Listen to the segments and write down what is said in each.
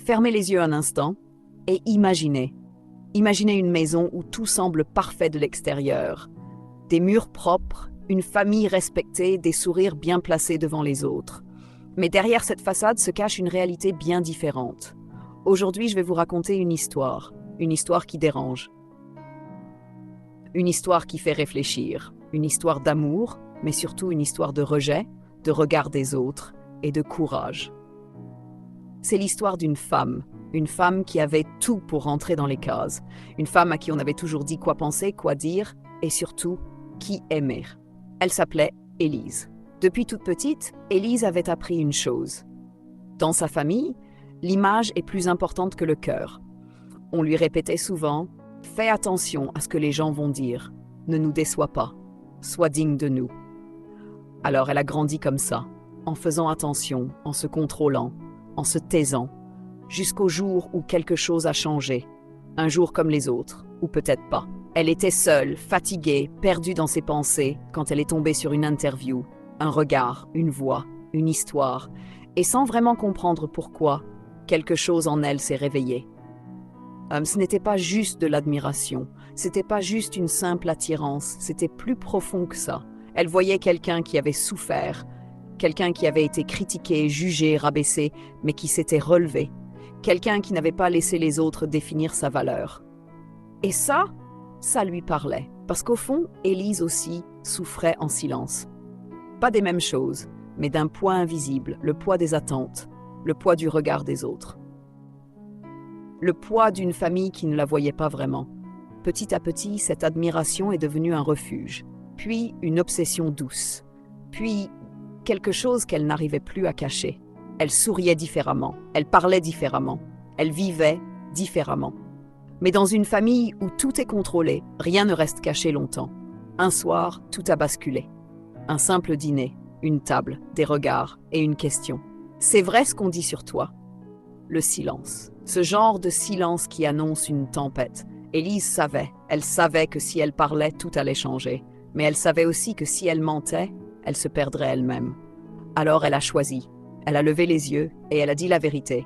Fermez les yeux un instant et imaginez. Imaginez une maison où tout semble parfait de l'extérieur. Des murs propres, une famille respectée, des sourires bien placés devant les autres. Mais derrière cette façade se cache une réalité bien différente. Aujourd'hui, je vais vous raconter une histoire qui dérange. Une histoire qui fait réfléchir, une histoire d'amour, mais surtout une histoire de rejet, de regard des autres et de courage. C'est l'histoire d'une femme qui avait tout pour rentrer dans les cases, une femme à qui on avait toujours dit quoi penser, quoi dire, et surtout, qui aimer. Elle s'appelait Élise. Depuis toute petite, Élise avait appris une chose. Dans sa famille, l'image est plus importante que le cœur. On lui répétait souvent « Fais attention à ce que les gens vont dire, ne nous déçois pas, sois digne de nous ». Alors elle a grandi comme ça, en faisant attention, en se contrôlant, en se taisant, jusqu'au jour où quelque chose a changé. Un jour comme les autres, ou peut-être pas. Elle était seule, fatiguée, perdue dans ses pensées, quand elle est tombée sur une interview, un regard, une voix, une histoire, et sans vraiment comprendre pourquoi, quelque chose en elle s'est réveillé. Ce n'était pas juste de l'admiration, c'était pas juste une simple attirance, c'était plus profond que ça. Elle voyait quelqu'un qui avait souffert, quelqu'un qui avait été critiqué, jugé, rabaissé, mais qui s'était relevé, quelqu'un qui n'avait pas laissé les autres définir sa valeur. Et ça lui parlait, parce qu'au fond, Élise aussi souffrait en silence. Pas des mêmes choses, mais d'un poids invisible, le poids des attentes, le poids du regard des autres. Le poids d'une famille qui ne la voyait pas vraiment. Petit à petit, cette admiration est devenue un refuge, puis une obsession douce, puis quelque chose qu'elle n'arrivait plus à cacher. Elle souriait différemment, elle parlait différemment, elle vivait différemment. Mais dans une famille où tout est contrôlé, rien ne reste caché longtemps. Un soir, tout a basculé. Un simple dîner, une table, des regards et une question. C'est vrai ce qu'on dit sur toi? Le silence. Ce genre de silence qui annonce une tempête. Élise savait. Elle savait que si elle parlait, tout allait changer. Mais elle savait aussi que si elle mentait, elle se perdrait elle-même. Alors elle a choisi. Elle a levé les yeux et elle a dit la vérité.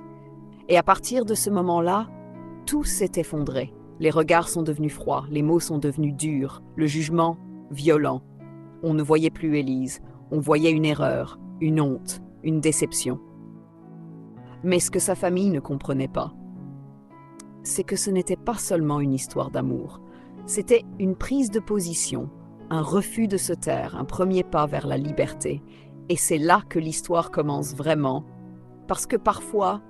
Et à partir de ce moment-là, tout s'est effondré. Les regards sont devenus froids, les mots sont devenus durs, le jugement violent. On ne voyait plus Élise, on voyait une erreur, une honte, une déception. Mais ce que sa famille ne comprenait pas, c'est que ce n'était pas seulement une histoire d'amour. C'était une prise de position, un refus de se taire, un premier pas vers la liberté. Et c'est là que l'histoire commence vraiment, parce que parfois,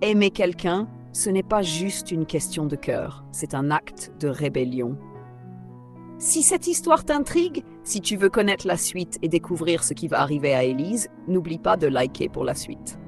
aimer quelqu'un, ce n'est pas juste une question de cœur, c'est un acte de rébellion. Si cette histoire t'intrigue, si tu veux connaître la suite et découvrir ce qui va arriver à Élise, n'oublie pas de liker pour la suite.